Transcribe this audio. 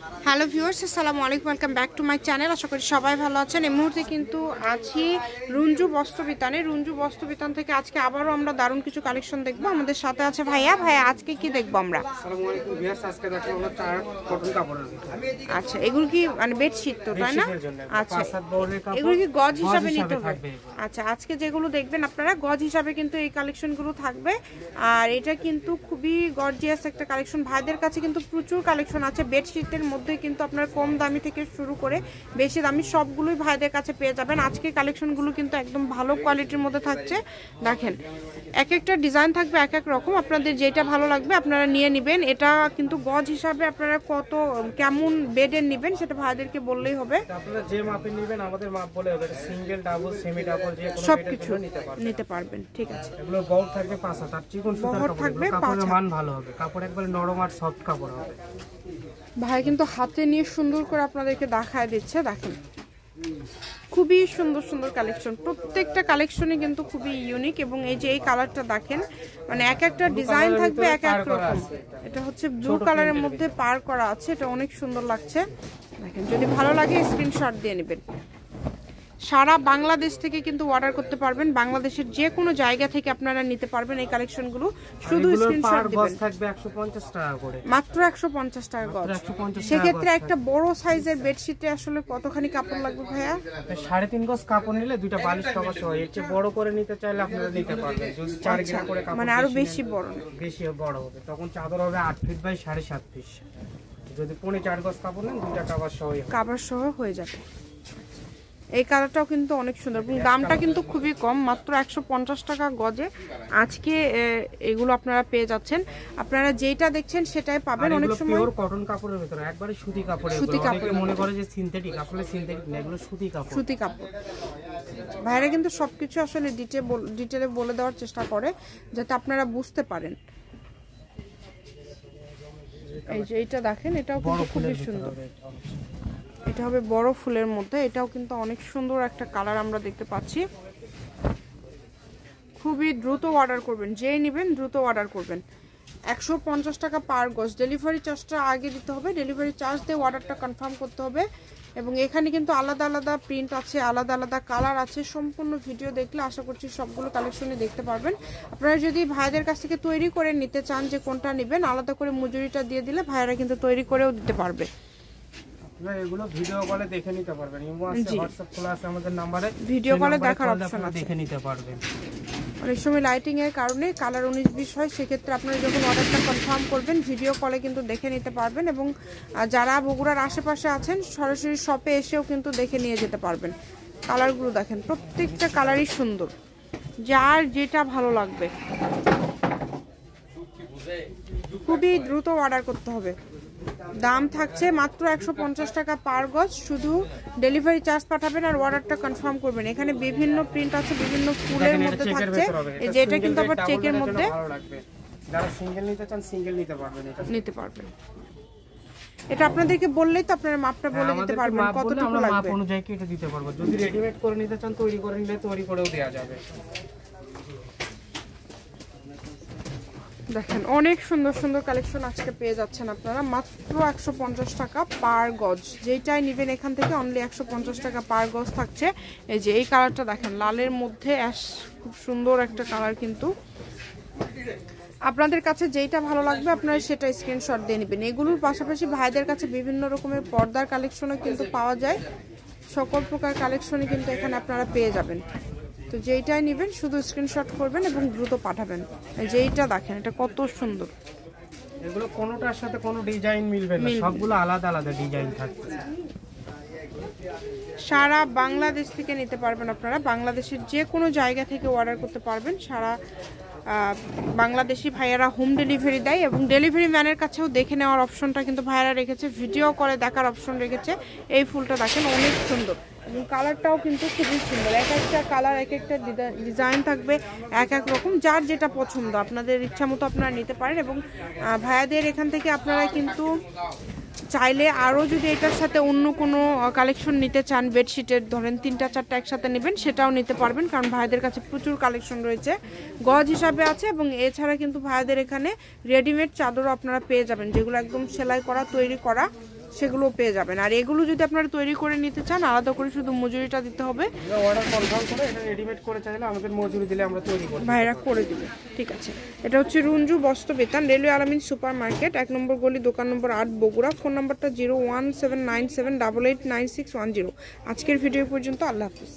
Hello viewers, আসসালামু আলাইকুম, welcome back to my channel. আশা করি সবাই ভালো আছেন। এই মুহূর্তে কিন্তু আছি রুঞ্জু বস্ত্রবিতানে। রুঞ্জু বস্ত্রবিতান থেকে আজকে আবারও আমরা দারুণ কিছু কালেকশন দেখবো। আমাদের সাথে আছে ভাইয়া। আজকে কি দেখবো আমরা? আসসালামু আলাইকুম ভিউয়ার্স, আজকে দেখো আমরা চার কটন কাপড়ের। আচ্ছা, এগুলো কি মানে বেডশিট তো, তাই না? আচ্ছা, এগুলো কি গজ হিসাবে নিতে হবে? আচ্ছা, আজকে যেগুলো দেখবেন আপনারা গজ হিসাবে কিন্তু এই কালেকশনগুলো থাকবে। আর এটা কিন্তু খুবই গর্জিয়াস একটা কালেকশন। ভাইদের কাছে কিন্তু প্রচুর কালেকশন আছে বেডশিটের মধ্যে, কিন্তু আপনার কম দামি থেকে শুরু করে বেশি দামি সবগুলোই ভাইদের কাছে পেয়ে যাবেন। আজকে কালেকশনগুলো কিন্তু একদম ভালো কোয়ালিটির মধ্যে থাকছে। দেখেন, এক একটা ডিজাইন থাকবে এক এক রকম, আপনাদের যেটা ভালো লাগবে আপনারা নিয়ে নেবেন। এটা কিন্তু গজ হিসাবে আপনারা কত কেমন বেডের নেবেন সেটা ভাইদেরকে বললেই হবে। আপনারা যে মাপে নেবেন আমাদের মাপ বলে হবে, সিঙ্গেল, ডাবল, সেমি ডাবল যে কোনো সবকিছু নিতে পারবেন। ঠিক আছে, এগুলো বহর থাকবে 5 হাত, আর চিকন সুতার থাকবে, কাপড়ের মান ভালো হবে, কাপড় একবারে নরম আর সফট কাপড় হবে। ভাই কিন্তু হাতে নিয়ে সুন্দর করে আপনাদেরকে দেখায় দিচ্ছে। দেখেন, খুবই সুন্দর সুন্দর কালেকশন, প্রত্যেকটা কালেকশনই কিন্তু খুবই ইউনিক। এবং এই যে এই কালারটা দেখেন, মানে এক একটা ডিজাইন থাকবে এক এক রকম। এটা হচ্ছে ব্লু কালারের মধ্যে পার করা আছে, এটা অনেক সুন্দর লাগছে। দেখেন, যদি ভালো লাগে স্ক্রিনশট দিয়ে নেবেন। সারা বাংলাদেশ থেকে কিন্তু অর্ডার করতে পারবেন, বাংলাদেশের যে কোনো জায়গা থেকে আপনারা নিতে পারবেন এই কালেকশনগুলো। শুধু স্ক্রিনশট দিবেন। থাকবে 150 টাকা করে, মাত্র 150 টাকা গজ। সেক্ষেত্রে একটা বড় সাইজের বেডশিটে আসলে কতখানি কাপড় লাগবে ভাইয়া? 3.5 গজ কাপড় নিলে দুইটা বালিশ কভার সহ। এর চেয়ে বড় করে নিতে চাইলে আপনারা নিতে পারবেন। যদি 4 গিরা করে কাপড়, মানে আরো বেশি বড়, বেশি বড় হবে, তখন চাদর হবে 8 ফিট বাই 7.5 ফিট। যদি 4.5 গজ কাপড় নেন দুইটা কভার সহ হয়ে যাবে। এই কালারটাও কিন্তু অনেক সুন্দর এবং দামটা কিন্তু খুবই কম, মাত্র 150 টাকা গজে আজকে এগুলো আপনারা পেয়ে যাচ্ছেন। আপনারা যেটা দেখছেন সেটাই পাবেন। অনেক সময় পিওর কটন কাপড়ের ভিতরে একবারে সুতি কাপড়ের, অনেকে মনে করে যে সিনথেটিক, আসলে সিনথেটিক না, এগুলো সুতি কাপড়। সুতি কাপড়। ভাইরা কিন্তু সবকিছু আসলে ডিটেলে বলে দেওয়ার চেষ্টা করে যাতে আপনারা বুঝতে পারেন। এই যে এইটা দেখেন, এটাও কিন্তু খুবই সুন্দর। এটা হবে বড় ফুলের মধ্যে, এটাও কিন্তু অনেক সুন্দর একটা কালার আমরা দেখতে পাচ্ছি। খুবই দ্রুত অর্ডার করবেন, যেই নেবেন দ্রুত অর্ডার করবেন। 150 টাকা পার গজ। ডেলিভারি চার্জটা আগে দিতে হবে, ডেলিভারি চার্জ দিয়ে অর্ডারটা কনফার্ম করতে হবে। এবং এখানে কিন্তু আলাদা আলাদা প্রিন্ট আছে, আলাদা আলাদা কালার আছে। সম্পূর্ণ ভিডিও দেখলে আশা করছি সবগুলো কালেকশনই দেখতে পারবেন। আপনারা যদি ভাইদের কাছ থেকে তৈরি করে নিতে চান যে কোনটা নেবেন, আলাদা করে মজুরিটা দিয়ে দিলে ভাইরা কিন্তু তৈরি করেও দিতে পারবে। এগুলো ভিডিও কলে দেখে নিতে পারবেন। ইমো আছে, হোয়াটসঅ্যাপ খোলা আছে আমাদের নম্বরে, ভিডিও কলে দেখার অপশন আছে, দেখে নিতে পারবেন। অনেক সময় লাইটিং এর কারণে কালার 19-20 হয়, সেক্ষেত্রে আপনারা যখন অর্ডারটা কনফার্ম করবেন ভিডিও কলে কিন্তু দেখে নিতে পারবেন। এবং যারা বগুড়ার আশেপাশে আছেন সরাসরি শপে এসেও কিন্তু দেখে নিয়ে যেতে পারবেন। কালারগুলো দেখেন, প্রত্যেকটা কালারই সুন্দর, যার যেটা ভালো লাগবে। খুবই দ্রুত অর্ডার করতে হবে। দাম থাকছে মাত্র 150 টাকা পার গজ। শুধু ডেলিভারি চার্জ পাঠাবেন আর অর্ডারটা কনফার্ম করবেন। এখানে বিভিন্ন প্রিন্ট আছে, বিভিন্ন ফুলের মধ্যে থাকছে। এই যে এটা কিন্তু আবার চেকের মধ্যে। যারা সিঙ্গেল নিতে চান সিঙ্গেল নিতে পারবেন। এটা আপনাদেরকে বললেই তো আপনারা মাপটা বলে দিতে পারবেন কতটুকু লাগবে। মাপ অনুযায়ী কেটে দিতে পারবো। যদি রেডিমেড করে নিতে চান তৈরি করে নিলে তৈরি করেও দেওয়া যাবে। দেখেন, অনেক সুন্দর সুন্দর কালেকশন আজকে পেয়ে যাচ্ছেন আপনারা মাত্র 150 টাকা পার গজ। যেটাই নেবেন এখান থেকে অনলি 150 টাকা পার গজ থাকছে। এই যে এই কালারটা দেখেন, লালের মধ্যে খুব সুন্দর একটা কালার। কিন্তু আপনাদের কাছে যেটা ভালো লাগবে আপনারা সেটা স্ক্রিনশট দিয়ে নেবেন। এগুলোর পাশাপাশি ভাইদের কাছে বিভিন্ন রকমের পর্দার কালেকশনও কিন্তু পাওয়া যায়। সকল প্রকার কালেকশনই কিন্তু এখানে আপনারা পেয়ে যাবেন। তো যেইটাই নেবেন শুধু স্ক্রিনশট করবেন এবং দ্রুত পাঠাবেন। যেইটা দেখেন, এটা কত সুন্দর। এগুলো কোনোটার সাথে কোনো ডিজাইন মিলবে না, সবগুলো আলাদা আলাদা ডিজাইন থাকবে। সারা বাংলাদেশ থেকে নিতে পারবেন আপনারা, বাংলাদেশের যে কোনো জায়গা থেকে অর্ডার করতে পারবেন। সারা বাংলাদেশি ভাইয়ারা হোম ডেলিভারি দেয় এবং ডেলিভারি ম্যানের কাছেও দেখে নেওয়ার অপশনটা কিন্তু ভাইয়ারা রেখেছে, ভিডিও করে দেখার অপশন রেখেছে। এই ফুলটা দেখেন, অনেক সুন্দর এবং কালারটাও কিন্তু খুবই সুন্দর। এক একটা কালার এক একটা ডিজাইন থাকবে এক এক রকম, যার যেটা পছন্দ আপনাদের ইচ্ছা মতো আপনারা নিতে পারেন। এবং ভাইয়াদের এখান থেকে আপনারা কিন্তু চাইলে আরও যদি এটার সাথে অন্য কোনো কালেকশন নিতে চান, বেডশিটের ধরেন 3-4টা একসাথে নেবেন সেটাও নিতে পারবেন, কারণ ভাইদের কাছে প্রচুর কালেকশন রয়েছে, গজ হিসাবে আছে। এবং এছাড়া কিন্তু ভাইদের এখানে রেডিমেড চাদরও আপনারা পেয়ে যাবেন, যেগুলো একদম সেলাই করা তৈরি করা। সেগুলো পেয়ে যাবেন। আর এগুলো যদি আপনারা তৈরি করে নিতে চান আলাদা করে শুধু মজুরিটা দিতে হবে। অর্ডার কনফার্ম করে এটা রেডিমেড করে চাইলে আমাদের মজুরি দিলে আমরা তৈরি করি, ভাইরা করে দিবে। ঠিক আছে, এটা হচ্ছে রুঞ্জু বস্ত্র বিতান, রেলওয়ে আলামিন সুপার মার্কেট, 1 নম্বর গলি, দোকান নম্বর 8, বগুড়া। ফোন নাম্বারটা 01797889610। আজকের ভিডিও পর্যন্ত, আল্লাহ হাফিজ।